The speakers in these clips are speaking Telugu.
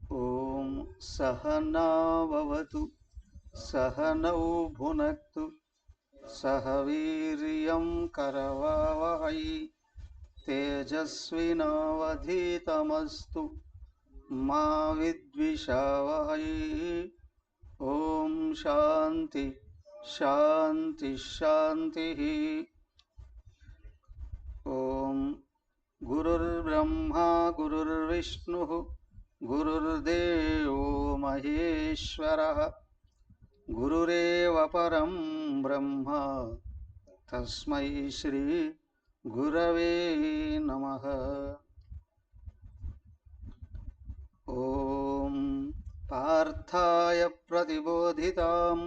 ఓం సహనావవతు సహనౌ భునక్తు సహ వీర్యం కరవావహై తేజస్వినావధీతమస్తు మా విద్విషావహై. ఓం శాంతి శాంతి శాంతి. ఓం గురుర్బ్రహ్మా గురుర్విష్ణుః గురుర్దేవో మహేశ్వరః గురురేవ పరం బ్రహ్మ తస్మై శ్రీ గురవే నమః. ఓం పార్థాయ ప్రతిబోధితాం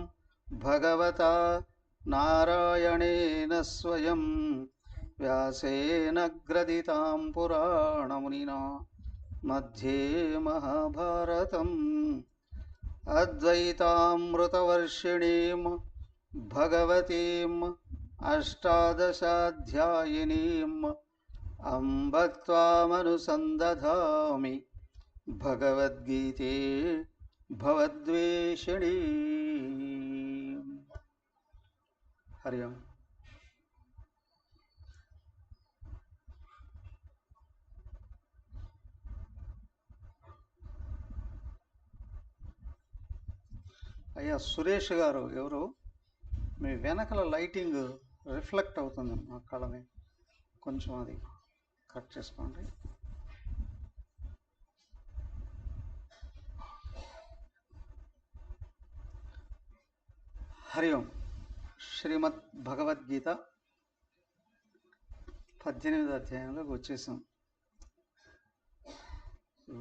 భగవతా నారాయణేన స్వయం వ్యాసేన గ్రథితాం పురాణమునినా మధ్యే మహాభారతం అద్వైతామృతవర్షిణీం భగవతీం అష్టాదశాధ్యాయినీం అంబ త్వామనుసందధామి భగవద్గీతే భవద్వేషిణీ. హరి ఓం. అయ్యా సురేష్ గారు, ఎవరు మీ వెనకల లైటింగ్ రిఫ్లెక్ట్ అవుతుంది మా కళని, కొంచెం అది కట్ చేసుకోండి. హరి ఓం. శ్రీమద్ భగవద్గీత 18వ అధ్యాయంలోకి వచ్చేసాం.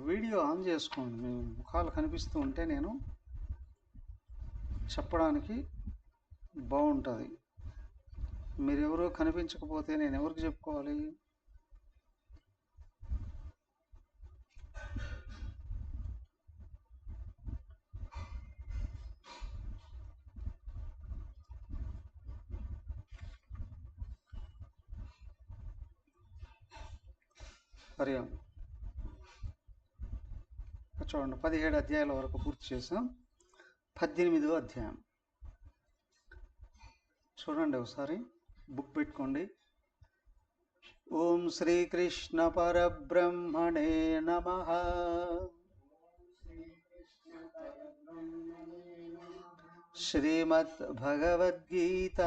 వీడియో ఆన్ చేసుకోండి, మీ ముఖాలు కనిపిస్తూ ఉంటే నేను చెప్పడానికి బాగుంటుంది. మీరెవరో కనిపించకపోతే నేను ఎవరికి చెప్పుకోవాలి? హరి ఓం. చూడండి, 17 అధ్యాయాల వరకు పూర్తి చేసాం. 18వ అధ్యాయం చూడండి, ఒకసారి బుక్ పెట్టుకోండి. ఓం శ్రీకృష్ణ పరబ్రహ్మణే నమః. శ్రీమద్ భగవద్గీత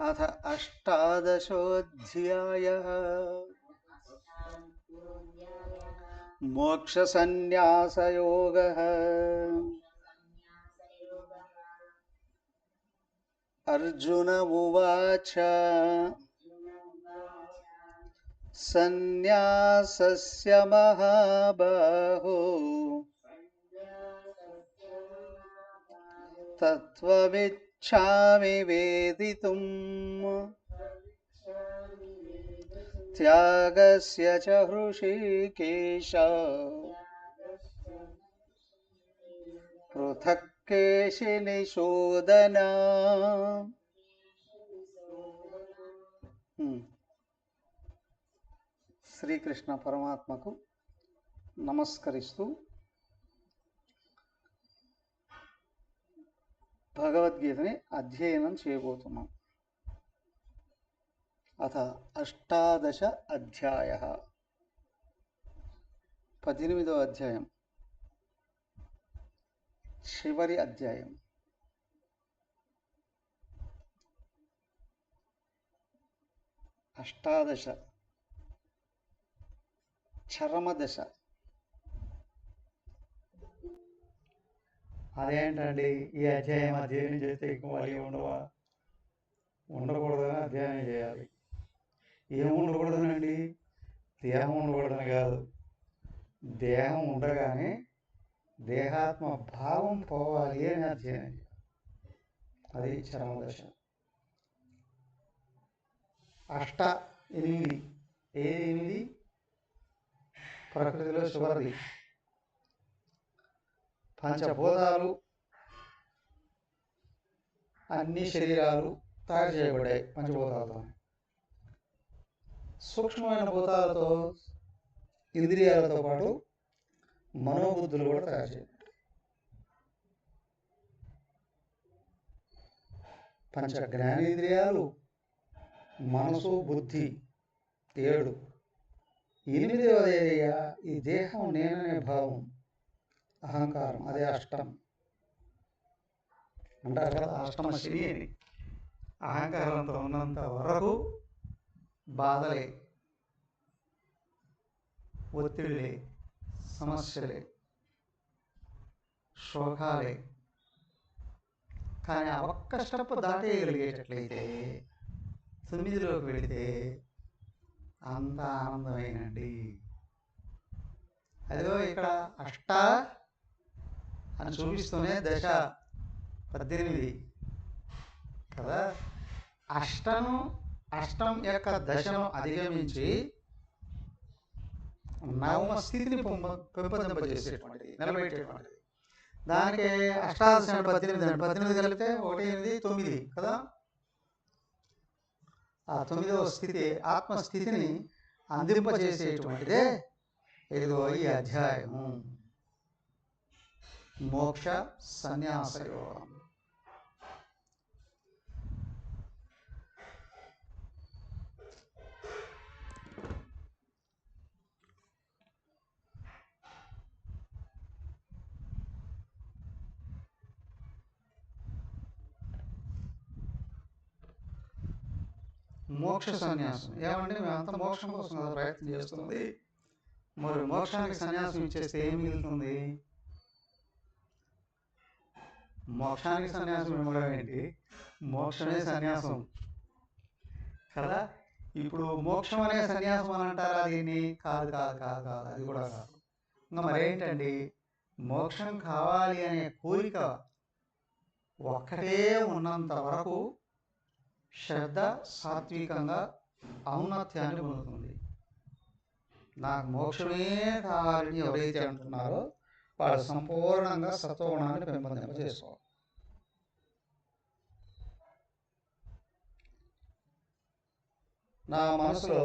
అథ అష్టాదశోऽధ్యాయः. మోక్షసన్యాసయోగः. అర్జున ఉవాచ సన్యాసస్య మహాబాహో తత్వమిచ్ఛామి వేదితుం త్యాగస్య చ హృషీకేశ పృథక్ కేశినిషోదన. శ్రీకృష్ణ పరమాత్మకు నమస్కరిస్తూ భగవద్గీతని అధ్యయనం చేయబోతున్నాం. అథ అష్టాదశ అధ్యాయః. 18వ అధ్యాయం, చివరి అధ్యాయం. అష్టాదశ చరమదశ. అదేంటండి, ఈ అధ్యాయం అధ్యయనం చేస్తే ఎక్కువ మళ్ళీ ఉండవా? ఉండకూడదని అధ్యయనం చేయాలి. ఏం ఉండకూడదనండి? దేహం ఉండకూడదని కాదు, దేహం ఉండగానే దేహాత్మ భావం పోవాలి అని అధ్యయనం చేయాలి. అది చరమదశ. 8 ఏది? ప్రకృతిలో చివరిది. పంచభూతాలు అన్ని శరీరాలు తయారు చేయబడ్డాయి పంచభూతాలతో. సూక్ష్మమైన భూతాలతో ఇంద్రియాలతో పాటు మనోబుద్ధులు కూడా తయారు చేయబడ్డాయి. పంచ జ్ఞానేంద్రియాలు, మనసు, బుద్ధి 7. 8వది ఈ దేహం నేననే భావం, అహంకారం. అదే అష్టం అంటారు కదా, అష్టమ శని అని. అహంకారంతో ఉన్నంత వరకు బాధలే, ఒత్తిడిలే, సమస్యలే, శోకాలే. కానీ ఆ ఒక్క స్టెప్ దాటేయగలిగేటట్లయితే 9లోకి వెళితే అంత ఆనందమేనండి. అదిగో ఇక్కడ అష్ట అని చూపిస్తూనే దశ 18 కదా. అష్టం యొక్క దశను అధిగమించి నవమ స్థితిని పెంపొందింపజేసేటువంటిది, నిలబెట్టేటువంటిది. దానికి అష్టాదశ 18 కలిపితే 1 8 9 కదా. ఆ 9వ స్థితి ఆత్మస్థితిని అందింపజేసేటువంటిదే ఇదిగో ఈ అధ్యాయము, మోక్ష సన్యాస యోగం. మోక్ష సన్యాసం ఏమంటే మేమంతా మోక్షం కోసం కదా ప్రయత్నం చేస్తుంది. మరి మోక్షానికి సన్యాసం ఇచ్చేస్తే ఏం మిగులుతుంది? మోక్షానికి సన్యాసం ఇవ్వడం ఏంటి? మోక్షమే సన్యాసం కదా. ఇప్పుడు మోక్షం అనే సన్యాసం అని అంటారా దీన్ని? కాదు కాదు కాదు కాదు, అది కూడా కాదు. ఇంకా మరేంటండి? మోక్షం కావాలి అనే కోరిక ఒక్కటే ఉన్నంత వరకు శ్రద్ధ సాత్వికంగా ఔన్నత్యాన్ని పొందుతుంది. నాకు మోక్షమే కావాలని ఎవరైతే అంటున్నారో వాళ్ళు సంపూర్ణంగా సత్వగుణాన్ని పెంపొందింపజేసుకోవాలి. నా మనసులో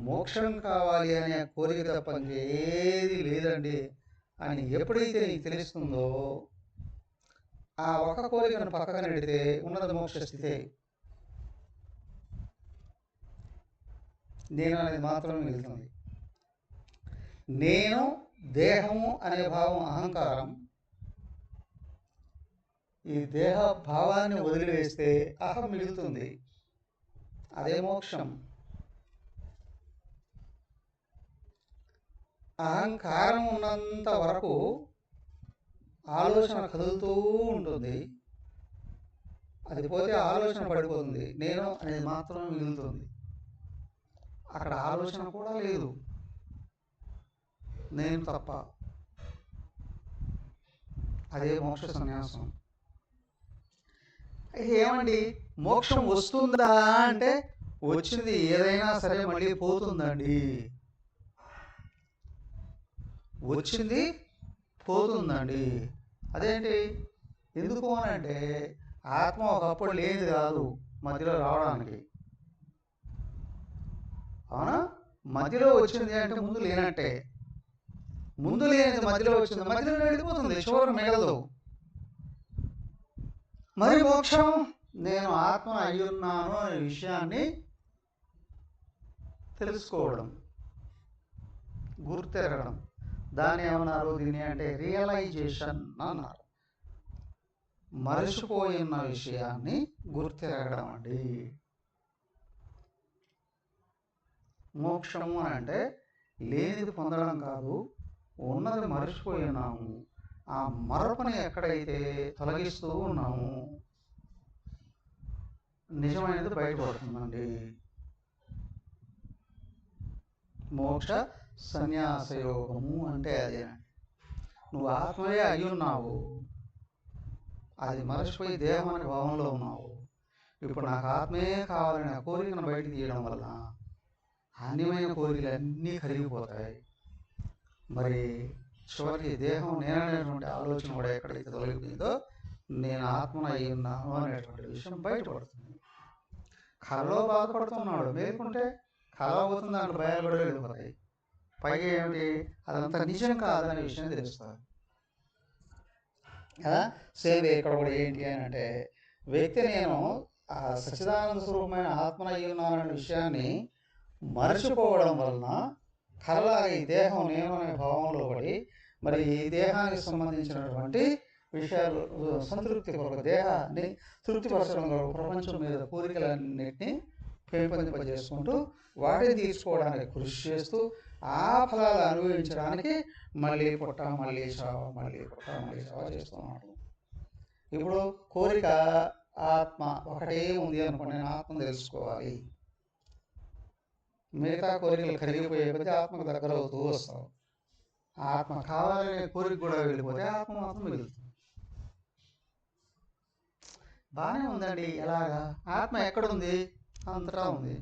మోక్షం కావాలి అనే కోరిక తప్ప ఇంకేది లేదండి అని ఎప్పుడైతే నీకు తెలుస్తుందో ఆ ఒక కోరికను పక్కన నెడితే ఉన్నది మోక్ష స్థితే. నేను అనేది మాత్రమే మిగులుతుంది. నేను, దేహము అనే భావం అహంకారం. ఈ దేహ భావాన్ని వదిలివేస్తే అహం మిగులుతుంది, అదే మోక్షం. అహంకారం ఉన్నంత వరకు ఆలోచన కదులుతూ ఉంటుంది, అది పోతే ఆలోచన పడిపోతుంది, నేను అనేది మాత్రమే మిగులుతుంది. అక్కడ ఆలోచన కూడా లేదు, నేను తప్ప. అదే మోక్ష సన్యాసం. ఏమండి మోక్షం వస్తుందా అంటే వచ్చింది, ఏదైనా సరే మళ్ళీ పోతుందండి. వచ్చింది పోతుందండి. అదేంటి? ఎందుకు అని అంటే ఆత్మ ఒకప్పుడు లేనిది కాదు మధ్యలో రావడానికి. అవునా? మధ్యలో వచ్చింది అంటే ముందు లేనట్టే. ముందు లేనిది మధ్యలో వచ్చింది, మధ్యలో వెళ్ళిపోతుంది, చివరికి మిగలదు. మరి మోక్షం నేను ఆత్మ అయ్యున్నాను అనే విషయాన్ని తెలుసుకోవడం, గుర్తెరగడం. దాన్ని ఏమన్నారు? దీన్ని అంటే రియలైజేషన్ అన్నారు. మరచిపోయిన విషయాన్ని గుర్తెరగడం అండి మోక్షము అని అంటే. లేనిది పొందడం కాదు, ఉన్నది మరచిపోయి ఉన్నాము. ఆ మరపుని ఎక్కడైతే తొలగిస్తూ ఉన్నాము నిజమైనది బయటపడుతుందండి. మోక్ష సన్యాస యోగము అంటే అదేనండి. నువ్వు ఆత్మయే అయి ఉన్నావు, అది మరచిపోయి దేహం అనే భావంలో ఉన్నావు. ఇప్పుడు నాకు ఆత్మే కావాలనే కోరికను బయట తీయడం వల్ల అన్యమైన కోరికలన్నీ కరిగిపోతాయి. మరి చివరికి దేహం నేననేటువంటి ఆలోచన కూడా ఎక్కడైతే తొలగిపోయిందో నేను ఆత్మను అయి ఉన్నాను అనేటువంటి విషయం బయటపడుతుంది. కళలో బాధపడుతున్నాడు, మేలుకుంటే కళ పోతుంది, దాంట్లో భయాలు కూడా వెళ్ళిపోతాయి. పైగా ఏమిటి, అదంతా నిజం కాదనే విషయం తెలుస్తుంది కదా. సేమ్ ఇక్కడ కూడా ఏంటి అని అంటే, వ్యక్తి నేను ఆ సచ్చిదానంద స్వరూపమైన ఆత్మ అయి ఉన్నాననే విషయాన్ని మరచిపోవడం వలన కలలాగా ఈ దేహం నేను అనే భావంలో పడి మరి ఈ దేహానికి సంబంధించినటువంటి విషయాలు సంతృప్తి కొరకు దేహాన్ని తృప్తిపరచడం కొరకు ప్రపంచం మీద కోరికలన్నింటినీ పెంపొందింపజేసుకుంటూ వాటిని తీర్చుకోవడానికి కృషి చేస్తూ ఆ ఫలాలు అనుభవించడానికి మళ్ళీ పుట్ట మళ్ళీ చావ మళ్ళీ పుట్ట మళ్ళీ చావ చేస్తున్నాడు. ఇప్పుడు కోరిక ఆత్మ ఒకటే ఉంది అనుకోండి, నేను ఆత్మ తెలుసుకోవాలి. మిగతా కోరికలు కరిగిపోయే కొద్దీ ఆత్మకు దగ్గర అవుతూ వస్తావు. ఆత్మ కావాలనే కోరిక కూడా వెళ్ళిపోతే ఆత్మ మాత్రం మిగులుతుంది. బాగానే ఉందండి. ఎలాగా? ఆత్మ ఎక్కడుంది? అంతటా ఉంది.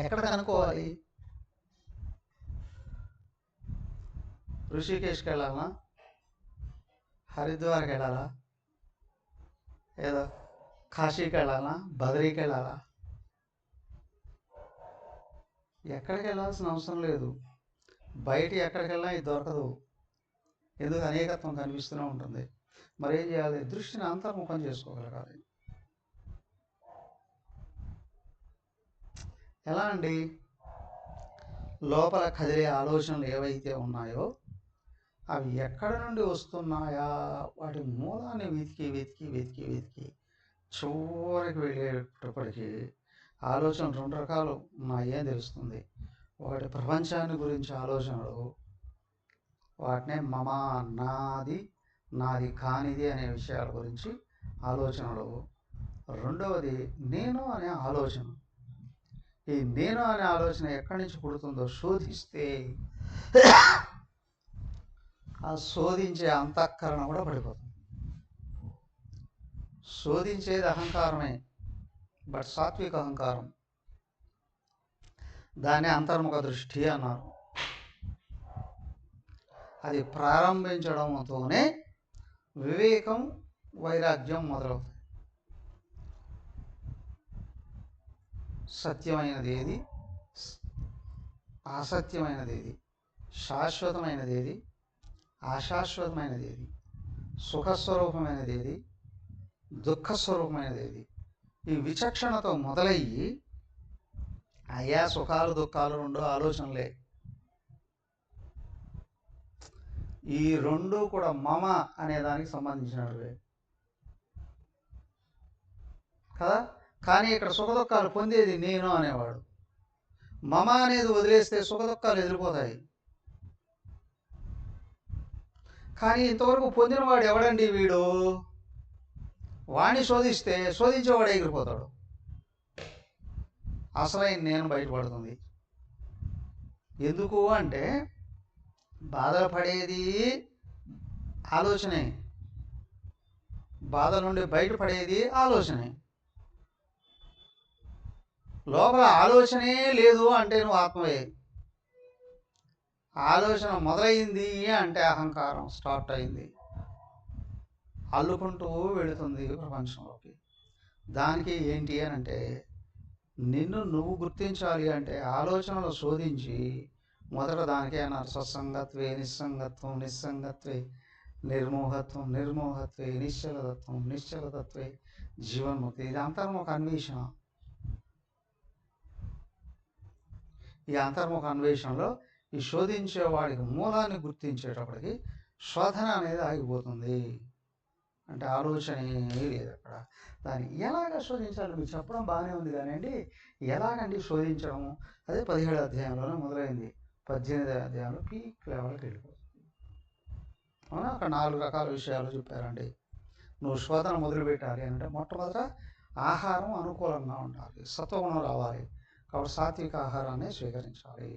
ఎక్కడ కనుక్కోవాలి? ఋషికేశ్కి వెళ్ళాలా, హరిద్వార్కి వెళ్ళాలా, ఏదో కాశీకి వెళ్ళాలా, బదరీకి వెళ్ళాలా? ఎక్కడికి వెళ్ళాల్సిన అవసరం లేదు. బయట ఎక్కడికి వెళ్ళినా ఇది దొరకదు. ఎందుకు? అనేకత్వం కనిపిస్తూనే ఉంటుంది. మరి ఏం చేయాలి? దృష్టిని అంతర్ముఖం చేసుకోగలగాలి. ఎలా అండి? లోపల కదిలే ఆలోచనలు ఏవైతే ఉన్నాయో అవి ఎక్కడి నుండి వస్తున్నాయా, వాటి మూలాన్ని వెతికి వెతికి వెతికి వెతికి చివరికి వెళ్ళేటప్పటికీ ఆలోచనలు రెండు రకాలు ఉన్నాయి అని తెలుస్తుంది. ఒకటి ప్రపంచాన్ని గురించి ఆలోచనలు, వాటినే మమ, నాది, నాది కానిది అనే విషయాల గురించి ఆలోచనలు. రెండవది నేను అనే ఆలోచన. ఈ నేను అనే ఆలోచన ఎక్కడి నుంచి పుడుతుందో శోధిస్తే ఆ శోధించే అంతఃకరణ కూడా పడిపోతుంది. శోధించేది అహంకారమే, బట్ సాత్విక అహంకారం. దాన్ని అంతర్ముఖ దృష్టి అన్నారు. అది ప్రారంభించడంతోనే వివేకం, వైరాగ్యం మొదలవుతాయి. సత్యమైనది ఏది, అసత్యమైనది ఏది, శాశ్వతమైనది ఏది, అశాశ్వతమైనది ఏది, సుఖస్వరూపమైనది ఏది, దుఃఖస్వరూపమైనది ఏది, ఈ విచక్షణతో మొదలయ్యి అయ్యా సుఖాలు దుఃఖాలు రెండు ఆలోచనలే. ఈ రెండు కూడా మమ అనే దానికి సంబంధించినవే కదా. కానీ ఇక్కడ సుఖ దుఃఖాలు పొందేది నేను అనేవాడు. మమ అనేది వదిలేస్తే సుఖ దుఃఖాలు ఎదిరిపోతాయి. కానీ ఇంతవరకు పొందినవాడు ఎవడండి వీడు? వాణ్ణి శోధిస్తే శోధించేవాడు ఎగిరిపోతాడు. అసలైన నేను బయటపడుతుంది. ఎందుకు అంటే బాధలు పడేది ఆలోచనే, బాధ నుండి బయటపడేది ఆలోచనే. లోపల ఆలోచనే లేదు అంటే నువ్వు ఆత్మవే. ఆలోచన మొదలైంది అంటే అహంకారం స్టార్ట్ అయింది, అల్లుకుంటూ వెళుతుంది ప్రపంచంలోకి. దానికి ఏంటి అని అంటే, నిన్ను నువ్వు గుర్తించాలి అంటే ఆలోచనలు శోధించి మొదట దానికే అన్నారు సత్సంగత్వే నిస్సంగత్వం, నిస్సంగత్వే నిర్మోహత్వం, నిర్మోహత్వే నిశ్చలతత్వం, నిశ్చలతత్వే జీవన్ముక్తి. ఇది అంతర్ముఖ అన్వేషణ. ఈ అంతర్ముఖ అన్వేషణలో ఈ శోధించే వాడికి మూలాన్ని గుర్తించేటప్పటికి శోధన అనేది ఆగిపోతుంది. అంటే ఆలోచన లేదు అక్కడ. దాన్ని ఎలాగ శోధించాలి మీకు చెప్పడం బాగానే ఉంది కానివ్వండి, ఎలాగండి శోధించడము? అదే 17వ అధ్యాయంలోనే మొదలైంది. 18వ అధ్యాయంలో పీక్ లెవెల్కి వెళ్ళిపోతుంది. అవునా? అక్కడ 4 రకాల విషయాలు చెప్పారండి. నువ్వు శోధన మొదలు పెట్టాలి అంటే మొట్టమొదట ఆహారం అనుకూలంగా ఉండాలి, సత్వగుణం రావాలి. కాబట్టి సాత్విక ఆహారాన్ని స్వీకరించాలి.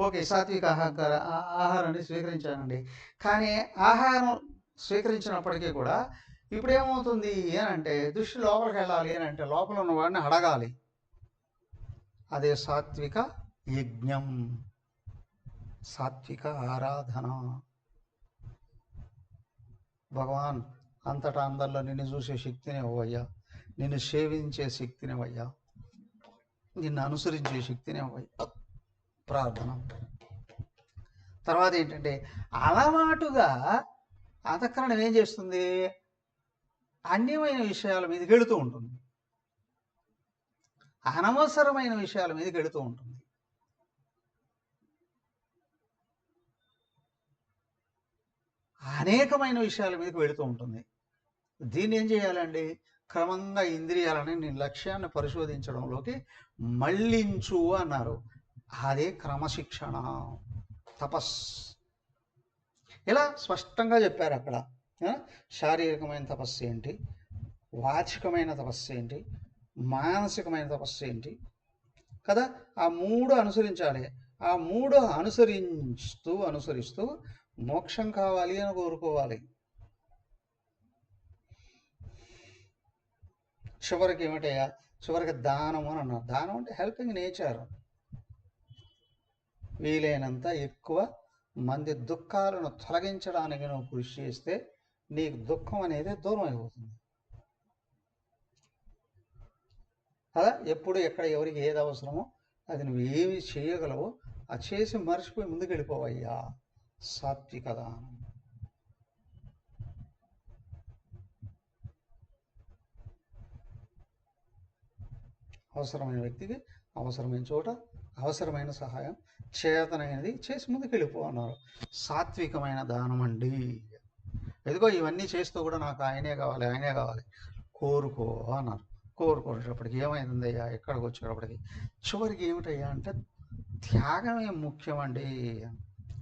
ఓకే, సాత్విక ఆహారాన్ని స్వీకరించానండి. కానీ ఆహారం స్వీకరించినప్పటికీ కూడా ఇప్పుడు ఏమవుతుంది అని అంటే దృష్టి లోపలికి వెళ్ళాలి అని అంటే లోపల ఉన్న వాడిని అడగాలి. అదే సాత్విక యజ్ఞం, సాత్విక ఆరాధన. భగవాన్ అంతటా అందరిలో నిన్ను చూసే శక్తిని ఇవ్వయ్యా, నిన్ను సేవించే శక్తిని ఇవ్వయ్యా, నిన్ను అనుసరించే శక్తిని ఇవ్వయ్యా, ప్రార్థన. తర్వాత ఏంటంటే అలవాటుగా అంతఃకరణం ఏం చేస్తుంది, అన్యమైన విషయాల మీదకి వెళుతూ ఉంటుంది, అనవసరమైన విషయాల మీదకి వెళుతూ ఉంటుంది. అనేకమైన విషయాల మీదకి వెళుతూ ఉంటుంది. దీన్ని ఏం చేయాలండి, క్రమంగా ఇంద్రియాలని నీ లక్ష్యాన్ని పరిశోధించడంలోకి మళ్ళించు అన్నారు. అదే క్రమశిక్షణ, తపస్. ఇలా స్పష్టంగా చెప్పారు అక్కడ. శారీరకమైన తపస్సు ఏంటి, వాచికమైన తపస్సు ఏంటి, మానసికమైన తపస్సు ఏంటి కదా. ఆ మూడు అనుసరించాలి. ఆ మూడు అనుసరిస్తూ మోక్షం కావాలి అని కోరుకోవాలి. చివరికి ఏమిటయ్యా, చివరికి దానం అని అన్నారు. దానం అంటే హెల్పింగ్ నేచర్. వీలైనంత ఎక్కువ మంది దుఃఖాలను తొలగించడానికి నువ్వు కృషి చేస్తే నీకు దుఃఖం అనేది దూరం అయిపోతుంది కదా. ఎప్పుడు ఎక్కడ ఎవరికి ఏది అవసరమో అది నువ్వు ఏమి చేయగలవో అది చేసి మర్చిపోయి ముందుకు వెళ్ళిపోవయ్యా. సాత్విక దానం. అవసరమైన వ్యక్తికి అవసరమైన చోట అవసరమైన సహాయం చేతనైనది చేసి ముందుకు వెళ్ళిపోన్నారు. సాత్వికమైన దానం అండి. ఎదుగో ఇవన్నీ చేస్తూ కూడా నాకు ఆయనే కావాలి కోరుకో అన్నారు. కోరుకునేటప్పటికి ఏమైందయ్యా, ఎక్కడికి వచ్చేటప్పటికి చివరికి ఏమిటయ్యా అంటే త్యాగమే ముఖ్యమండి.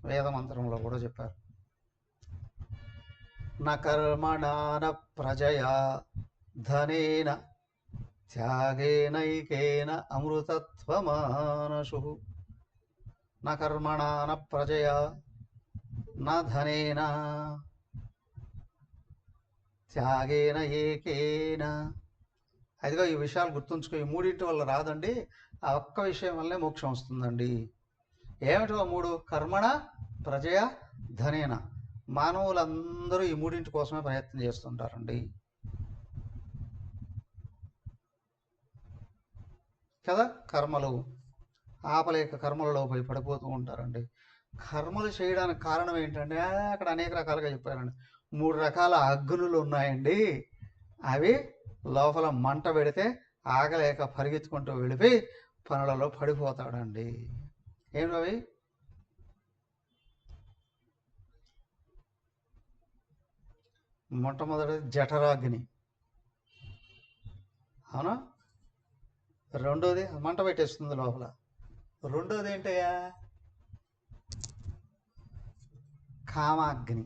వేదమంత్రంలో కూడా చెప్పారు. నా కర్మణాన ప్రజయా ధనేన త్యాగేనైకేన అమృతత్వమానసు. నా కర్మణాన ప్రజయా నా ధనేన త్యాగేన ఏకేన. అదిగో ఈ విషయాలు గుర్తుంచుకో. ఈ మూడింటి వల్ల రాదండి, ఆ ఒక్క విషయం వల్లే మోక్షం వస్తుందండి. ఏమిటో మూడు, కర్మణ ప్రజయ ధనేన. మానవులందరూ ఈ మూడింటి కోసమే ప్రయత్నం చేస్తుంటారండి కదా. కర్మలు ఆపలేక కర్మలలో పోయి పడిపోతూ ఉంటారండి. కర్మలు చేయడానికి కారణం ఏంటంటే అక్కడ అనేక రకాలుగా చెప్పారండి. 3 రకాల అగ్నులు ఉన్నాయండి. అవి లోపల మంట పెడితే ఆగలేక పరిగెత్తుకుంటూ వెళ్ళిపోయి పనులలో పడిపోతాడండి. ఏమిటి అవి? మొట్టమొదటిది జఠరాగ్ని, అవునా. రెండోది మంట పెట్టేస్తుంది లోపల. రెండోది ఏంటయ్యా, కామాగ్ని.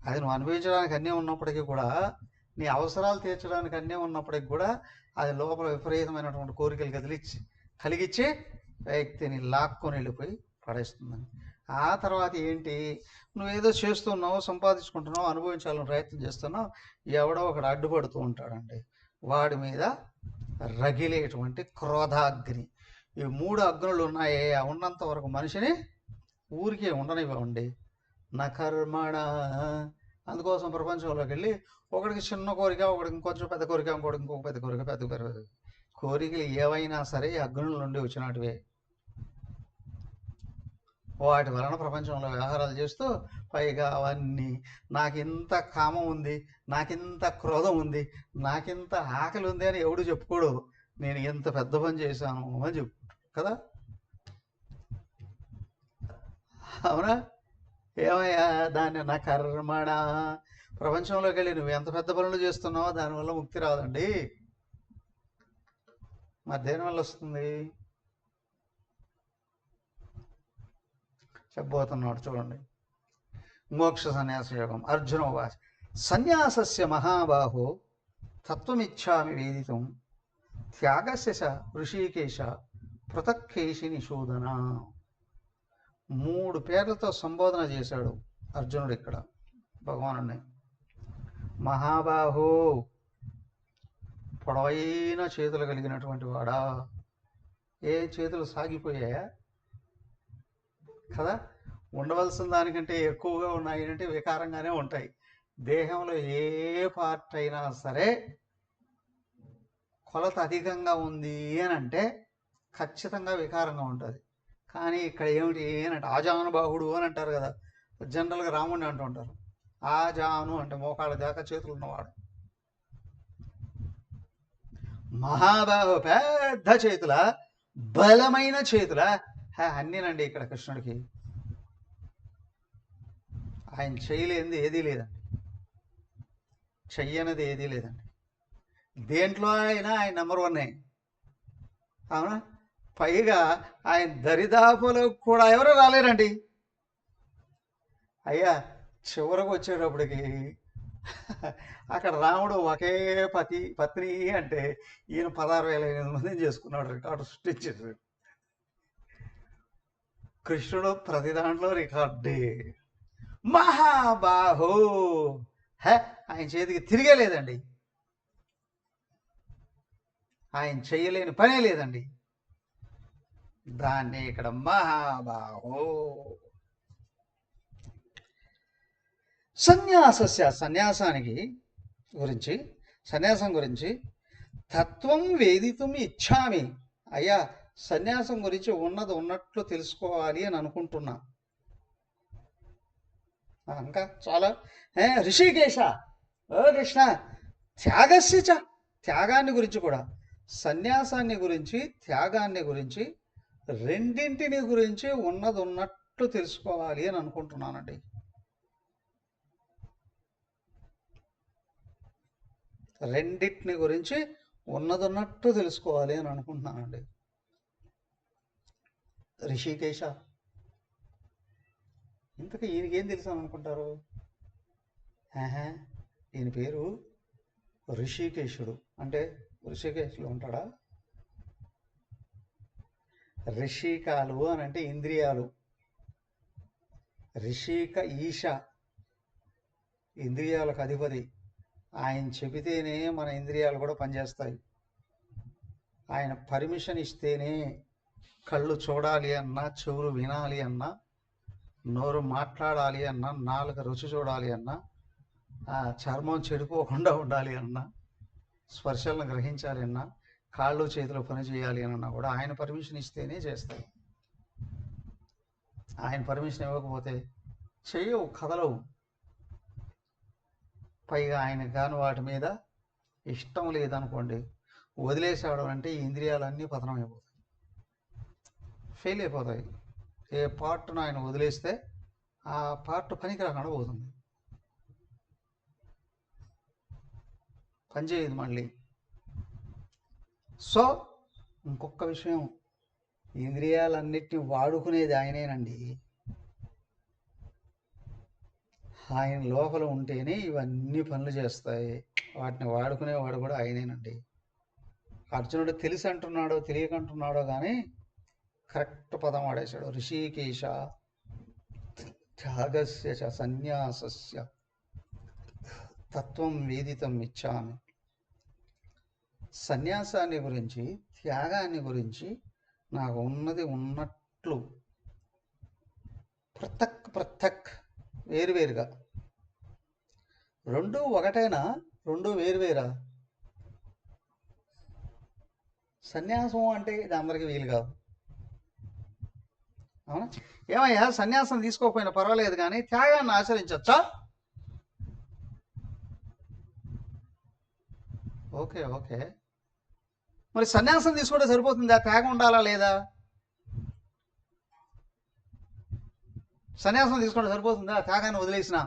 అది నువ్వు అనుభవించడానికి అన్నీ ఉన్నప్పటికీ కూడా, నీ అవసరాలు తీర్చడానికి అన్నీ ఉన్నప్పటికీ కూడా అది లోపల విపరీతమైనటువంటి కోరికలు కలిగించి వ్యక్తిని లాక్కొని వెళ్ళిపోయి పడేస్తుందని. ఆ తర్వాత ఏంటి, నువ్వేదో చేస్తున్నావు, సంపాదించుకుంటున్నావు, అనుభవించాలని ప్రయత్నం చేస్తున్నావు, ఎవడో ఒకడు అడ్డుపడుతూ ఉంటాడండి. వాడి మీద రగిలేటువంటి క్రోధాగ్ని. ఈ 3 అగ్నులు ఉన్నాయే, ఉన్నంత వరకు మనిషిని ఊరికే ఉండనివ్వండి. నా కర్మణ. అందుకోసం ప్రపంచంలోకి వెళ్ళి ఒకడికి చిన్న కోరిక, ఒకడికి ఇంకొంచెం పెద్ద కోరిక, ఇంకోటి ఇంకొక పెద్ద కోరిక, పెద్ద కోరికలు ఏవైనా సరే అగ్నుల నుండి వచ్చినటివే. వాటి వలన ప్రపంచంలో వ్యవహారాలు చేస్తూ పైగా అవన్నీ నాకింత కామం ఉంది, నాకింత క్రోధం ఉంది, నాకింత ఆకలి ఉంది అని ఎవడు చెప్పుకోడు. నేను ఎంత పెద్ద పని చేశాను అని చెప్పుకుంటాడు కదా. అవునా? ఏమయ్యా దాన్ని నా కర్మణ. ప్రపంచంలోకి వెళ్ళి నువ్వు ఎంత పెద్ద పనులు చేస్తున్నావో దానివల్ల ముక్తి రాదండి. మరి దేనివల్ల వస్తుంది చెప్పబోతున్నాడు చూడండి. మోక్ష సన్యాస యోగం. అర్జున వాచ సన్యాసస్య మహాబాహో తత్వమిచ్ఛామి వేదితం త్యాగస్య చ ఋషికేశ పృథక్కేశి నిషూదన. 3 పేర్లతో సంబోధన చేశాడు అర్జునుడు ఇక్కడ భగవానుడిని. మహాబాహో, పొడవైన చేతులు కలిగినటువంటి వాడా. ఏ చేతులు సాగిపోయాయా కదా, ఉండవలసిన దానికంటే ఎక్కువగా ఉన్నాయి అంటే వికారంగానే ఉంటాయి. దేహంలో ఏ పార్ట్ అయినా సరే కొలత అధికంగా ఉంది అని అంటే ఖచ్చితంగా వికారంగా ఉంటుంది. కానీ ఇక్కడ ఏమిటి అంటే ఆజానుబాహుడు అని అంటారు కదా, జనరల్గా రాముడిని అంటూ ఉంటారు. ఆజాను అంటే మోకాళ్ళ దాకా చేతులు ఉన్నవాడు. మహాబాహు పెద్ద చేతుల, బలమైన చేతుల, అన్నీనండి ఇక్కడ కృష్ణుడికి. ఆయన చేయలేనిది ఏదీ లేదండి, చెయ్యనిది ఏదీ లేదండి. దేంట్లో అయినా ఆయన నెంబర్ 1. అవునా? పైగా ఆయన దరిదాపులో కూడా ఎవరు రాలేరండి. అయ్యా చివరకు వచ్చేటప్పటికి అక్కడ రాముడు ఒకే పత్ని అంటే ఈయన 16,500 మందిని చేసుకున్నాడు, రికార్డు సృష్టించాడు. కృష్ణుడు ప్రతి దాంట్లో రికార్డే. మహాబాహో, ఆయన చేతికి తిరిగే లేదండి, ఆయన చెయ్యలేని పనే లేదండి. దాన్ని ఇక్కడ మహాబాహో. సన్యాసానికి గురించి, సన్యాసం గురించి తత్వం వేదితం ఇచ్చామి. అయ్యా సన్యాసం గురించి ఉన్నది ఉన్నట్లు తెలుసుకోవాలి అని అనుకుంటున్నా. ఇంకా చాలా. ఋషికేశ, ఓ కృష్ణ, త్యాగస్య చ, త్యాగాన్ని గురించి కూడా, సన్యాసాన్ని గురించి త్యాగాన్ని గురించి రెండింటిని గురించి ఉన్నది ఉన్నట్లు తెలుసుకోవాలి అని అనుకుంటున్నానండి. రెండింటిని గురించి ఉన్నదన్నట్టు తెలుసుకోవాలి అని అనుకుంటున్నానండి. ఋషికేశ, ఇంతకీ ఈయనకేం తెలుసు అని అనుకుంటారు? ఈయన పేరు ఋషికేశుడు. అంటే ఋషికేశులో ఉంటాడా? ఋషికాలు అని అంటే ఇంద్రియాలు. ఋషిక ఈశ, ఇంద్రియాలకు అధిపతి. ఆయన చెబితేనే మన ఇంద్రియాలు కూడా పనిచేస్తాయి. ఆయన పర్మిషన్ ఇస్తేనే కళ్ళు చూడాలి అన్నా, చెవులు వినాలి అన్నా, నోరు మాట్లాడాలి అన్నా, నాలుక రుచి చూడాలి అన్నా, చర్మం చెడిపోకుండా ఉండాలి అన్నా, స్పర్శలను గ్రహించాలి అన్నా, కాళ్ళు చేతులు పని చేయాలి అన్నా కూడా ఆయన పర్మిషన్ ఇస్తేనే చేస్తాయి. ఆయన పర్మిషన్ ఇవ్వకపోతే చెయ్యవు, కదలవు. పైగా ఆయన కాని వాటి మీద ఇష్టం లేదనుకోండి, వదిలేసాడు అంటే ఈ ఇంద్రియాలన్నీ పతనం అయిపోతాయి, ఫెయిల్ అయిపోతాయి. ఏ పార్ట్ను ఆయన వదిలేస్తే ఆ పార్ట్ పనికి రాకుండా పోతుంది, పనిచేయదు మళ్ళీ. సో ఇంకొక విషయం, ఇంద్రియాలన్నిటిని వాడుకునేది ఆయనేనండి. ఆయన లోపల ఉంటేనే ఇవన్నీ పనులు చేస్తాయి. వాటిని వాడుకునేవాడు కూడా ఆయనేనండి. అర్జునుడు తెలిసి అంటున్నాడో తెలియకంటున్నాడో కానీ కరెక్ట్ పదం వాడేశాడు. ఋషికేశ త్యాగస్య చ సన్యాసస్య తత్వం వేదితం ఇచ్చామి. సన్యాసాన్ని గురించి, త్యాగాన్ని గురించి నాకు ఉన్నది ఉన్నట్లు, పృథక్ వేరువేరుగా. రెండు ఒకటేనా, రెండు వేరువేరా? సన్యాసం అంటే ఇది అందరికీ వీలు కాదు, అవునా? ఏమయ్యా సన్యాసం తీసుకోకపోయినా పర్వాలేదు కానీ త్యాగాన్ని ఆచరించచ్చా? ఓకే ఓకే, మరి సన్యాసం తీసుకుంటే సరిపోతుందా? త్యాగం ఉండాలా లేదా? సన్యాసం తీసుకుంటే సరిపోతుందా? త్యాగాన్ని వదిలేసిన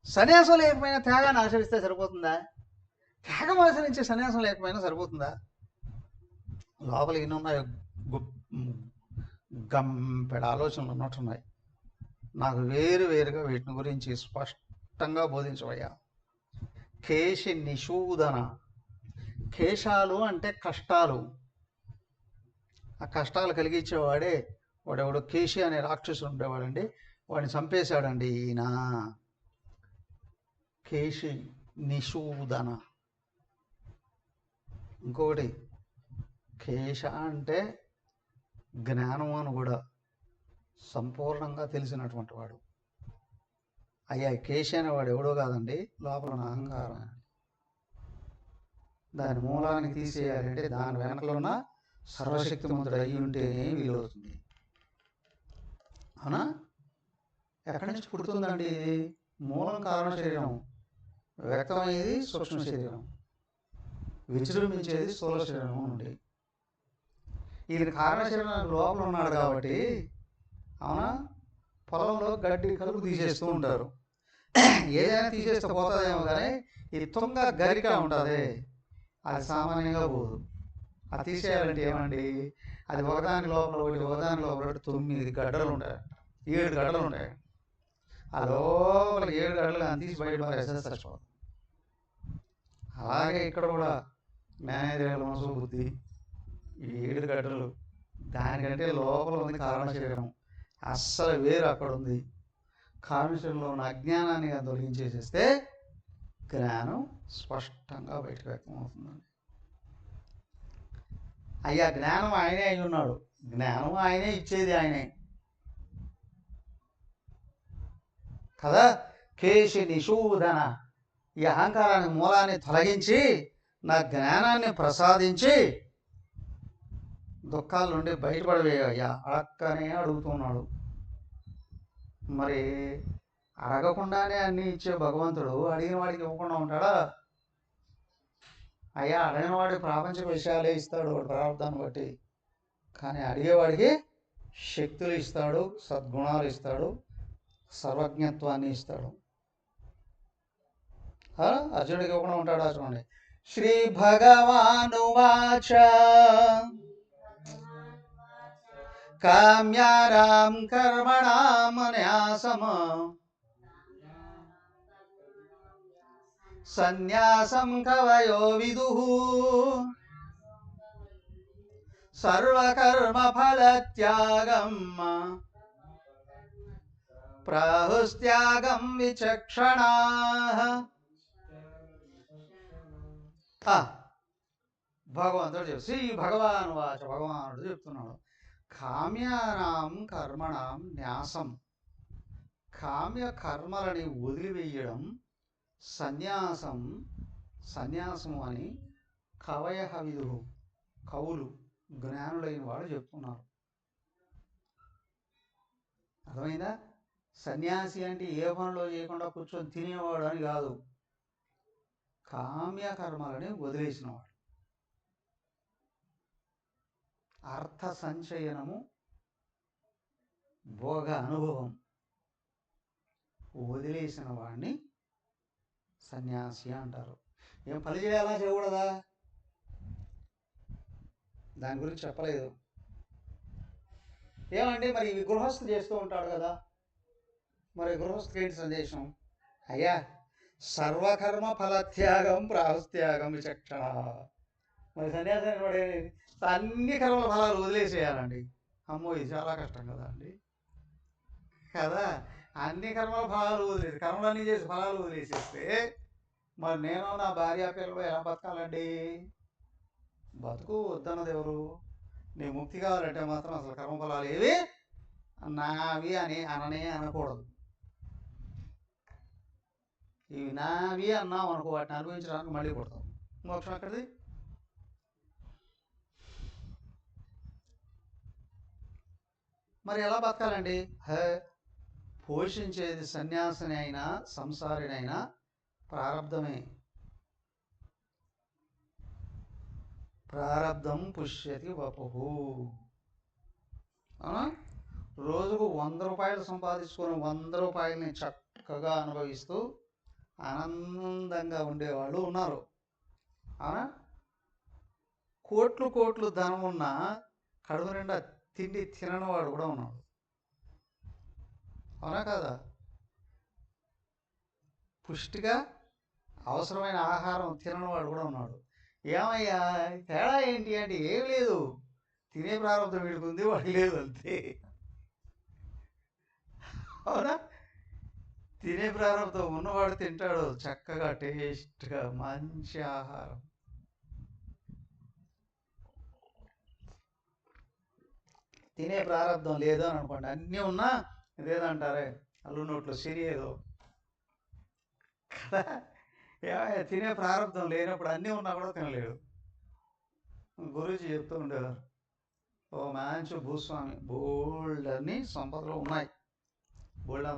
సన్యాసం లేకపోయినా త్యాగాన్ని ఆచరిస్తే సరిపోతుందా? త్యాగం ఆచరించే సన్యాసం లేకపోయినా సరిపోతుందా? లోపల ఎన్నున్నాయో గంపెడ ఆలోచనలు ఉన్నట్టున్నాయి. నాకు వేరువేరుగా వీటిని గురించి స్పష్టంగా బోధించవయ్యా. కేశి నిషూదన. కేశాలు అంటే కష్టాలు. ఆ కష్టాలు కలిగించేవాడే వాడెవడో కేశి అనే రాక్షసుడు ఉండేవాడండి. వాడిని చంపేశాడండి ఈయన. కేశి నిషూదన. ఇంకొకటి కేశ అంటే జ్ఞానం అని కూడా సంపూర్ణంగా తెలిసినటువంటి వాడు. అయ్యా కేశి అనేవాడు ఎవడో కాదండి, లోపల ఉన్న అహంకారం. దాని మూలానికి తీసేయాలంటే దాని వెనకలో ఉన్న సర్వశక్తిమంతుడు అయ్యి ఉంటేనే వీలవుతుంది. అవునా? ఎక్కడి నుంచి పుడుతుందండి ఇది? మూలం కారణ శరీరం, వ్యక్తమయ్యేది సూక్ష్మ శరీరం, విజృంభించేది స్థూల శరీరం నుండి. ఈయన కారణ శరీరం లోపల ఉన్నాడు కాబట్టి, అవునా, పొలంలో గడ్డి కలుపు తీసేస్తూ ఉంటారు. ఏదైనా తీసేస్తే పోతుందేమో కానీ ఈ తుంగ గరిక ఉంటుంది, అది సామాన్యంగా పోదు. అది తీసేయాలంటే ఏమండి, అది ఒకదాని లోపల ఒకటి ఒకదాని లోపల ఒకటి 9 గడ్డలు ఉంటాయి, 7 గడ్డలు ఉంటాయి. ఆ లోపల 7 గడ్డలు అని తీసి బయట పారేస్తే చచ్చిపోతుంది. అలాగే ఇక్కడ కూడా జ్ఞానేంద్రియాల మనసు బుద్ధి ఈ 7 గడ్డలు, దానికంటే లోపల ఉంది కారణ శరీరం. అస్సలు వేరు అక్కడ ఉంది. కారణ శరీరంలో ఉన్న అజ్ఞానాన్ని తొలగించేసేస్తే జ్ఞానం స్పష్టంగా బయటకు వ్యక్తం అవుతుందండి. అయ్యా జ్ఞానం ఆయనే అయి ఉన్నాడు, జ్ఞానం ఆయనే, ఇచ్చేది ఆయనే కదా. కేశి నిషూదన. ఈ అహంకారాన్ని మూలాన్ని తొలగించి నా జ్ఞానాన్ని ప్రసాదించి దుఃఖాల నుండి బయటపడవేయ్యా అడక్కనే అడుగుతున్నాడు. మరి అడగకుండానే అన్నీ ఇచ్చే భగవంతుడు అడిగిన వాడికి ఇవ్వకుండా ఉంటాడా? అయ్యా అడిగిన వాడికి ప్రాపంచిక విషయాలే ఇస్తాడు వాడు ప్రారంభాన్ని బట్టి, కానీ అడిగేవాడికి శక్తులు ఇస్తాడు, సద్గుణాలు ఇస్తాడు, సర్వజ్ఞత్వాన్ని ఇస్తాడు. అర్జునుడికి ఇవ్వకుండా ఉంటాడా? చూడండి. శ్రీ భగవానువాచ కామ్యానాం కర్మణాం న్యాసం సన్యాసం కవయో విదుః సర్వకర్మ ఫలత్యాగం ప్రాహుస్త్యాగం విచక్షణాః. భగవంతుడు శ్రీ భగవాన్ వాచ, భగవానుడు చెప్తున్నాడు, కామ్యానాం కర్మణాం న్యాసం. కామ్య కర్మలని వదిలివేయడం సన్యాసం, సన్యాసము అని కవయః విదుః, కవులు జ్ఞానులైన వాడు చెప్తున్నారు. అర్థమైందా? సన్యాసి అంటే ఏ పనిలో చేయకుండా కూర్చొని తినేవాడు అని కాదు, కామ్య కర్మలని వదిలేసినవాడు. అర్థ సంచయనము, భోగ అనుభవం వదిలేసిన వాడిని సన్యాసి అంటారు. ఏం పని చేయాలా చేయకూడదా? దాని గురించి చెప్పలేదు. ఏమండి మరి ఇవి గృహస్థు చేస్తూ ఉంటాడు కదా, మరి గృహస్థుకి ఏంటి సందేశం? అయ్యా సర్వకర్మ ఫలత్యాగం ప్రాహుస్త్యాగం విచక్షణ. మరి సన్యాసం కూడా అన్ని కర్మల ఫలాలు వదిలేసేయాలండి. అమ్మో ఇది చాలా కష్టం కదా అండి, కదా. అన్ని కర్మల ఫలాలు వదిలేసి, కర్మలన్నీ చేసి ఫలాలు వదిలేసేస్తే మరి నేను నా భార్య పిల్లలు ఎలా బతకాలండి? బతుకు వద్దన్నది ఎవరు? నీ ముక్తి కావాలంటే మాత్రం అసలు కర్మఫలాలు ఏవి నావి అని అనకూడదు. ఇవి నావి అన్నాం అనుకో, వాటిని అనుభవించడానికి మళ్ళీ కొడతాం. మోక్షం అక్కడిది. మరి ఎలా బతకాలండి? పోషించేది సన్యాసిని అయినా సంసారినైనా ప్రారబ్ధమే. ప్రారబ్ధం పుష్యతి వపుః. రోజుకు 100 రూపాయలు సంపాదించుకొని 100 రూపాయలని చక్కగా అనుభవిస్తూ ఆనందంగా ఉండేవాళ్ళు ఉన్నారు. అవునా? కోట్లు కోట్లు ధనం ఉన్న కడుపు నిండా తిండి తినని వాడు కూడా ఉన్నాడు. అవునా కదా? పుష్టిగా అవసరమైన ఆహారం తినని వాడు కూడా ఉన్నాడు. ఏమయ్యా తేడా ఏంటి అంటే ఏం లేదు, తినే ప్రారంభం వీడుకుంది వాడు లేదు అంతే. అవునా? తినే ప్రారంభం ఉన్నవాడు తింటాడు చక్కగా టేస్ట్గా మంచి ఆహారం. తినే ప్రారంభం లేదు అని అనుకోండి, అన్నీ ఉన్నా ఇదేదంటారే అల్లు నోట్లో సిరి ఏదో కదా. ఏమయ్యా తినే ప్రారంభం లేనప్పుడు అన్నీ ఉన్నా కూడా తినలేడు. గురూజీ చెప్తూ ఉండేవారు, ఓ మంచి భూస్వామి బోల్డ్ అన్ని సంపదలు ఉన్నాయి, బోల్డ్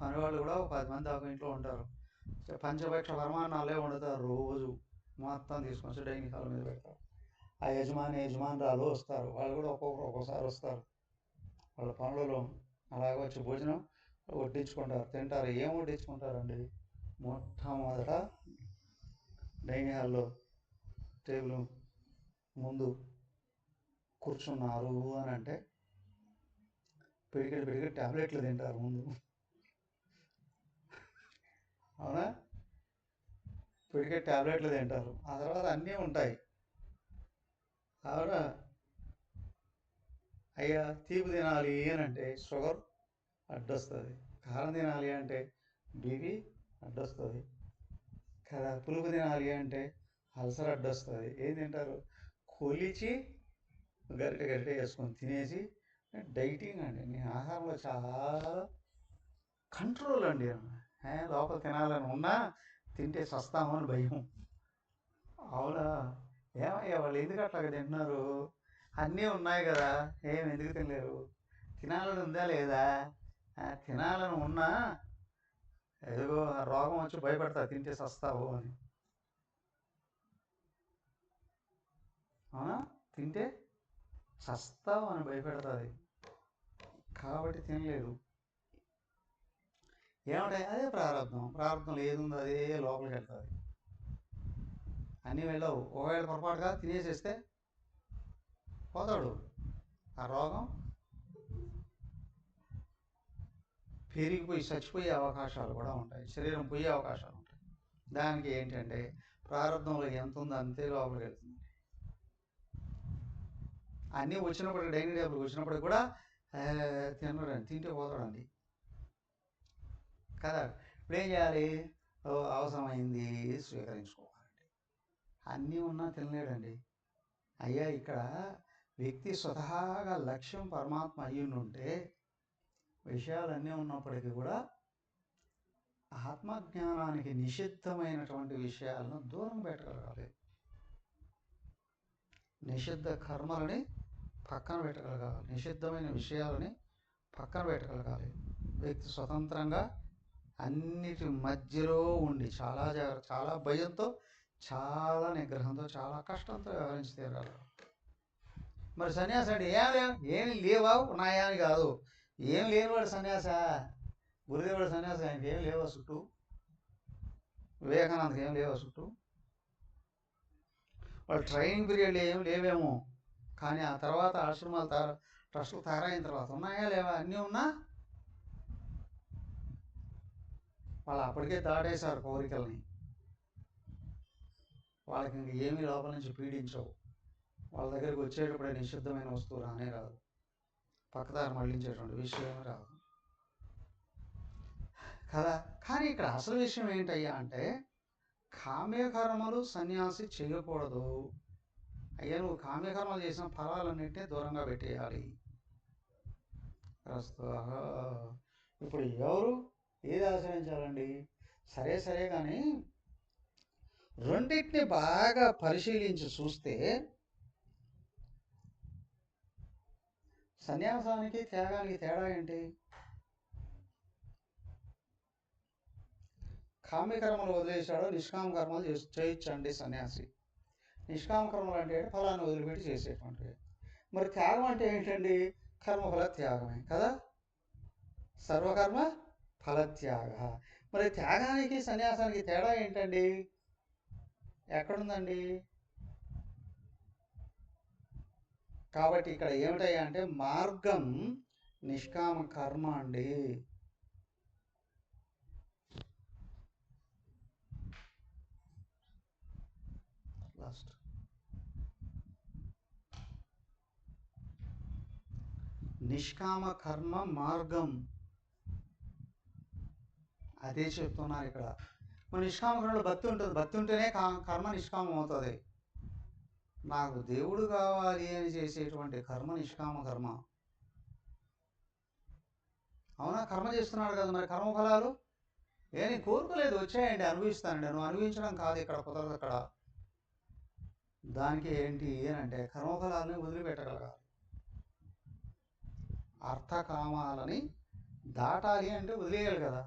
పనివాళ్ళు కూడా 10 మంది దాకా ఇంట్లో ఉంటారు. పంచభక్ష పరమాన్నాలే వండుతారు రోజు, మొత్తం తీసుకొని డైనింగ్ హాల్ మీద పెడతారు. ఆ యజమానురాలు వస్తారు, వాళ్ళు కూడా ఒక్కొక్కసారి వస్తారు, వాళ్ళ పనులలో అలాగే వచ్చి భోజనం వడ్డించుకుంటారు, తింటారు. ఏం వడ్డించుకుంటారండి? మొట్టమొదట డైనింగ్ హాల్లో టేబుల్ ముందు కూర్చున్నారు అని అంటే పిడికెడు ట్యాబ్లెట్లు తింటారు ముందు. అవునా? పిడికెడు ట్యాబ్లెట్లు తింటారు, ఆ తర్వాత అన్నీ ఉంటాయి. ఆవిడ అయ్యా తీపి తినాలి అని అంటే షుగర్ అడ్డొస్తుంది, కారం తినాలి అంటే బీపీ అడ్డొస్తుంది కదా, పులుపు తినాలి అంటే అల్సర్ అడ్డొస్తుంది. ఏం తింటారు? కొలిచి గరిటె వేసుకొని తినేసి డైటింగ్ అండి. నేను ఆహారంలో చాలా కంట్రోల్ అండి. లోపల తినాలని ఉన్నా తింటే సస్తాము అని భయం. అవునా? ఏమయ్యా వాళ్ళు ఎందుకు అట్లాగా తింటున్నారు? అన్నీ ఉన్నాయి కదా, ఎందుకు తినలేరు? తినాలని ఉందా లేదా? తినాలని ఉన్నా ఏదో రోగం వచ్చి భయపడతా తింటే సస్తావు అని. అవునా? తింటే సస్తావు అని భయపెడుతుంది కాబట్టి తినలేదు. ఏమంటాయి? అదే ప్రారంభంలో ఏది ఉందో అదే లోపలికి వెళ్తుంది. అన్నీ వెళ్ళవు. ఒకవేళ పొరపాటుగా తినేసేస్తే పోతాడు, ఆ రోగం పెరిగిపోయి చచ్చిపోయే అవకాశాలు కూడా ఉంటాయి, శరీరం పోయే అవకాశాలు ఉంటాయి. దానికి ఏంటంటే ప్రారంభంలో ఎంత ఉందో అంతే లోపలికి వెళ్తుంది. అన్నీ వచ్చినప్పుడు డైనింగ్ టేబుల్ వచ్చినప్పుడు కూడా తినడండి, తింటే పోతాడండి కదా. ఇప్పుడు ఏం చేయాలి? అవసరమైంది స్వీకరించుకోవాలండి. అన్నీ ఉన్నా తినలేడండి. అయ్యా ఇక్కడ వ్యక్తి స్వతహాగా లక్ష్యం పరమాత్మ అయ్యుంటే విషయాలన్నీ ఉన్నప్పటికీ కూడా ఆత్మజ్ఞానానికి నిషిద్ధమైనటువంటి విషయాలను దూరం పెట్టగలగాలి, నిషిద్ధ కర్మలని పక్కన పెట్టగలగాలి, నిషిద్ధమైన విషయాలని పక్కన పెట్టగలగాలి. వ్యక్తి స్వతంత్రంగా అన్నిటి మధ్యలో ఉండి చాలా భయంతో, చాలా నిగ్రహంతో, చాలా కష్టంతో వ్యవహరించి తీరాలి. మరి సన్యాసి అంటే ఏమి లేవా ఉన్నాయా అని కాదు. ఏం లేనివాడు సన్యాస? గురుదేవుడు సన్యాసి, ఆయనకి ఏం లేవా చుట్టూ? వివేకానందకి ఏం లేవా చుట్టూ? వాళ్ళు ట్రైనింగ్ పీరియడ్లో ఏం లేవేమో, కానీ ఆ తర్వాత ఆశ్రమాలు ట్రస్టులు తయారైన తర్వాత ఉన్నాయా లేవా? అన్నీ ఉన్నా వాళ్ళు అప్పటికే దాటేశారు కోరికల్ని. వాళ్ళకి ఇంక ఏమీ లోపల నుంచి పీడించవు. వాళ్ళ దగ్గరికి వచ్చేటప్పుడే నిషిద్ధమైన వస్తువు రానే రాదు, పక్కదారి మళ్ళించేటువంటి విషయం రాదు కదా. కానీ ఇక్కడ అసలు విషయం ఏంటయ్యా అంటే కామ్యకర్మలు సన్యాసి చేయకూడదు. అయ్యా నువ్వు కామ్యకర్మలు చేసిన ఫలాలన్నింటినీ దూరంగా పెట్టేయాలి. ఇప్పుడు ఎవరు ఏది ఆశ్రయించాలండి? సరే కానీ రెండింటిని బాగా పరిశీలించి చూస్తే సన్యాసానికి త్యాగానికి తేడా ఏంటి? కామ్యకర్మలు వదిలేశాడు, నిష్కామ కర్మలు చేయొచ్చండి సన్యాసి. నిష్కామ కర్మలు అంటే ఫలాన్ని వదిలిపెట్టి చేసేటువంటివి. మరి త్యాగం అంటే ఏంటండి? కర్మఫల త్యాగమే కదా, సర్వకర్మ ఫలత్యాగ. మరి త్యాగానికి సన్యాసానికి తేడా ఏంటండి? ఎక్కడుందండి? కాబట్టి ఇక్కడ ఏమిటయ్యా అంటే మార్గం నిష్కామ కర్మ అండి. లాస్ట్. నిష్కామ కర్మ మార్గం అదే చెప్తున్నారు ఇక్కడ. మన నిష్కామ కర్మలో భక్తి ఉంటుంది, భక్తి ఉంటేనే కర్మ నిష్కామం అవుతుంది. నాకు దేవుడు కావాలి అని చేసేటువంటి కర్మ నిష్కామ కర్మ. అవునా, కర్మ చేస్తున్నాడు కదా, మరి కర్మఫలాలు ఏమి కోరుకోలేదు, వచ్చాయండి అనుభవిస్తానండి. నువ్వు అనుభవించడం కాదు ఇక్కడ కుదరదు. అక్కడ దానికి ఏంటి అని అంటే కర్మఫలాలని వదిలిపెట్టగలగాలి. అర్థకామాలని దాటాలి అంటే వదిలేయాలి కదా.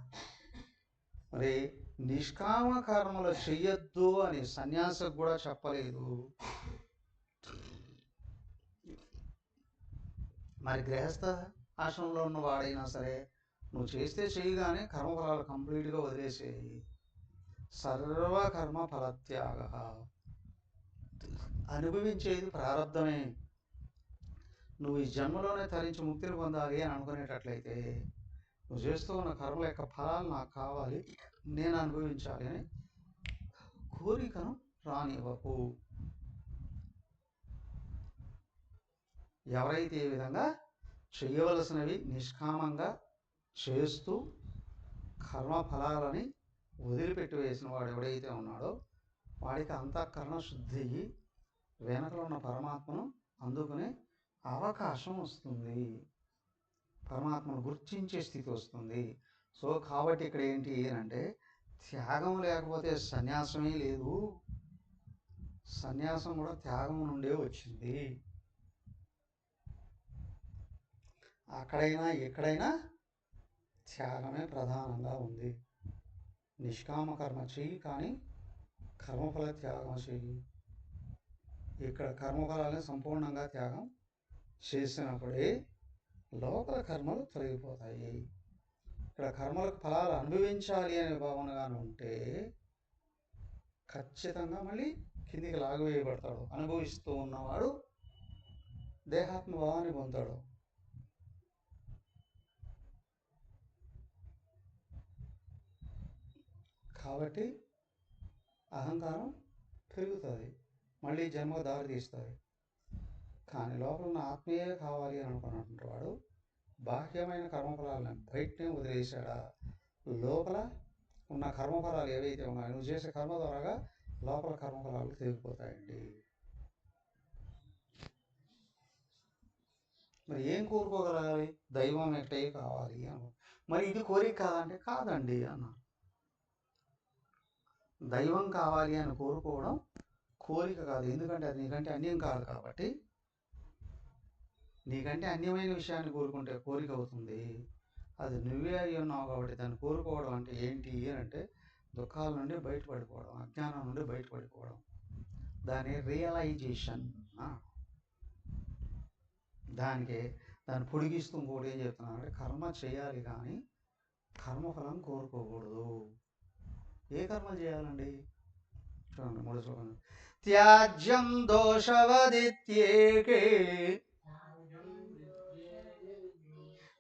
మరి నిష్కామ కర్మలు చెయ్యొద్దు అని సన్యాసికి కూడా చెప్పలేదు. మరి గృహస్థ ఆశ్రమంలో ఉన్న వాడైనా సరే నువ్వు చేస్తే చేయగానే కర్మఫలాలు కంప్లీట్గా వదిలేసేయి. సర్వకర్మ ఫలత్యాగ. అనుభవించేది ప్రారంధమే. నువ్వు ఈ జన్మలోనే తరించి ముక్తిని పొందాలి అని అనుకునేటట్లయితే నువ్వు చేస్తూ ఉన్న కర్మల యొక్క ఫలాలు నాకు కావాలి, నేను అనుభవించాలి అని కోరికను రానివ్వకు. ఎవరైతే ఈ విధంగా చేయవలసినవి నిష్కామంగా చేస్తూ కర్మ ఫలాలని వదిలిపెట్టి వేసిన వాడు ఎవడైతే ఉన్నాడో వాడికి అంతఃకరణ శుద్ధి అయ్యి వెనకలో ఉన్న పరమాత్మను అందుకునే అవకాశం వస్తుంది, పరమాత్మను గుర్తించే స్థితి వస్తుంది. సో కాబట్టి ఇక్కడ ఏంటి అంటే త్యాగం లేకపోతే సన్యాసమే లేదు. సన్యాసం కూడా త్యాగం నుండే వచ్చింది. అక్కడైనా ఎక్కడైనా త్యాగమే ప్రధానంగా ఉంది. నిష్కామ కర్మ చెయ్యి, కానీ కర్మఫల త్యాగం చెయ్యి. ఇక్కడ కర్మఫలాన్ని సంపూర్ణంగా త్యాగం చేసినప్పుడే లోపల కర్మలు తొలగిపోతాయి. ఇక్కడ కర్మలకు ఫలాలు అనుభవించాలి అనే భావనగానే ఉంటే ఖచ్చితంగా మళ్ళీ కిందికి లాగివేయబడతాడు. అనుభవిస్తూ ఉన్నవాడు దేహాత్మ భావాన్ని పొందుతాడు. కాబట్టి అహంకారం పెరుగుతుంది, మళ్ళీ జన్మ దారి తీస్తుంది. కానీ లోపల ఉన్న ఆత్మీయే కావాలి అని అనుకున్నటువంటి వాడు బాహ్యమైన కర్మఫలాలను బయటనే వదిలేశాడా, లోపల ఉన్న కర్మఫలాలు ఏవైతే ఉన్నాయో నువ్వు చేసే కర్మ ద్వారాగా లోపల కర్మఫలాలు తెగిపోతాయండి. మరి ఏం కోరుకోగలగాలి? దైవం ఎక్కడే కావాలి అను. మరి ఇది కోరిక కాదంటే కాదండి అన్న. దైవం కావాలి అని కోరుకోవడం కోరిక కాదు, ఎందుకంటే అది నీకంటే అన్యం కాదు. కాబట్టి నీకంటే అన్యమైన విషయాన్ని కోరుకుంటే కోరిక అవుతుంది. అది నువ్వే అయి ఉన్నావు కాబట్టి దాన్ని కోరుకోవడం అంటే ఏంటి అంటే దుఃఖాల నుండి బయటపడిపోవడం, అజ్ఞానం నుండి బయటపడిపోవడం. దాని రియలైజేషన్. దాన్ని పొడిగిస్తూ ఇంకోటి ఏం చెప్తున్నాను అంటే కర్మ చేయాలి కానీ కర్మఫలం కోరుకోకూడదు. ఏ కర్మలు చేయాలండి? చూడండి, 3 శ్లోకం. త్యాజ్యం దోషవదిత్యేకే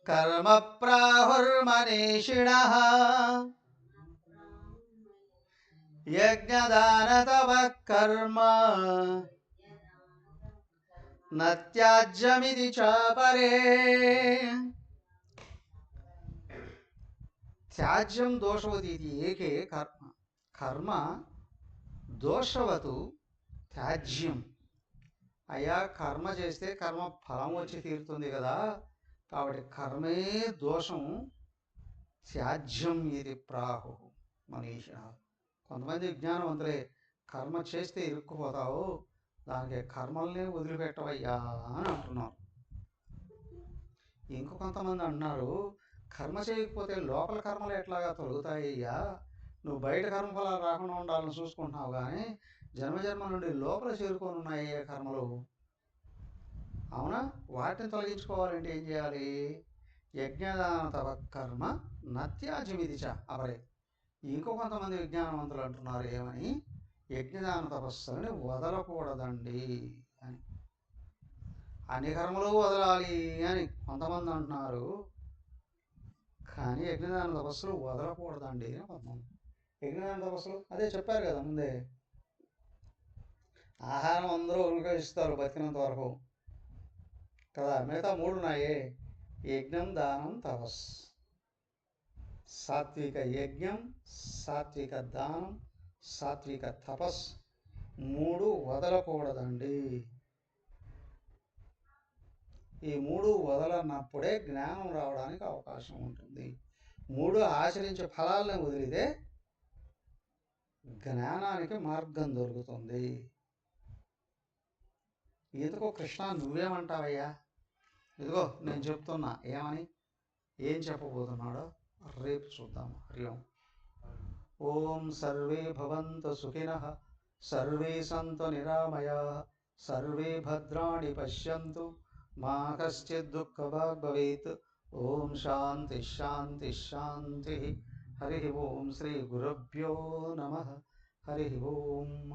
కర్మ ప్రాహుర్మనీషిణః యజ్ఞదాన తపః కర్మ నత్యాజ్యమితి చాపరే. త్యాజ్యం దోషవతి ఇది ఏకే కర్మ దోషవతు త్యాజ్యం. అయ్యా, కర్మ చేస్తే కర్మ ఫలం వచ్చి తీరుతుంది కదా, కాబట్టి కర్మే దోషం. త్యాజ్యం ఇది ప్రాహు మనీష. కొంతమంది విజ్ఞానవంతులే కర్మ చేస్తే ఇరుక్కుపోతావు, దానికి కర్మల్ని వదిలిపెట్టవయ్యా అని అంటున్నారు. ఇంకో కొంతమంది అంటున్నారు కర్మ చేయకపోతే లోపల కర్మలు ఎట్లాగా తొలగుతాయ్యా, నువ్వు బయట కర్మఫలాలు రాకుండా ఉండాలని చూసుకుంటున్నావు కానీ జన్మజన్మ నుండి లోపల చేరుకొని ఉన్నాయి కర్మలు. అవునా, వాటిని తొలగించుకోవాలంటే ఏం చేయాలి? యజ్ఞదాన తప కర్మ నత్యాజ్యమితి చ అపరే. ఇంకో కొంతమంది విజ్ఞానవంతులు అంటున్నారు ఏమని, యజ్ఞదాన తపస్సుని వదలకూడదండి అని. అన్ని కర్మలు వదలాలి అని కొంతమంది అంటున్నారు, కానీ యజ్ఞదాన తపస్సులు వదలకూడదండి అని కొంతమంది. యజ్ఞదాన తపస్సులు అదే చెప్పారు కదా ముందే, ఆహారం అందరూ అనుభవిస్తారు బతికినంత వరకు కదా. మిగతా మూడు ఉన్నాయే, యజ్ఞం, దానం, తపస్. సాత్విక యజ్ఞం, సాత్విక దానం, సాత్విక తపస్, మూడు వదలకూడదండి. ఈ మూడు వదలనప్పుడే జ్ఞానం రావడానికి అవకాశం ఉంటుంది. మూడు ఆచరించే ఫలాలను వదిలితే జ్ఞానానికి మార్గం దొరుకుతుంది. ఎందుకో కృష్ణ నువ్వేమంటావయ్యా? ఇదిగో నేను చెప్తున్నా, ఏమని, ఏం చెప్పబోతున్నాడో రేపు చూద్దాం. హరి ఓం. ఓం సర్వే భవంతు సుఖినః, సర్వే సంతు నిరామయాః, సర్వే భద్రాణి పశ్యంతు, మా కశ్చిద్ దుఃఖభాగ్ భవేత్. ఓం శాంతి శాంతి శాంతి. హరి ఓం. శ్రీ గురుభ్యో నమః. హరి ఓం.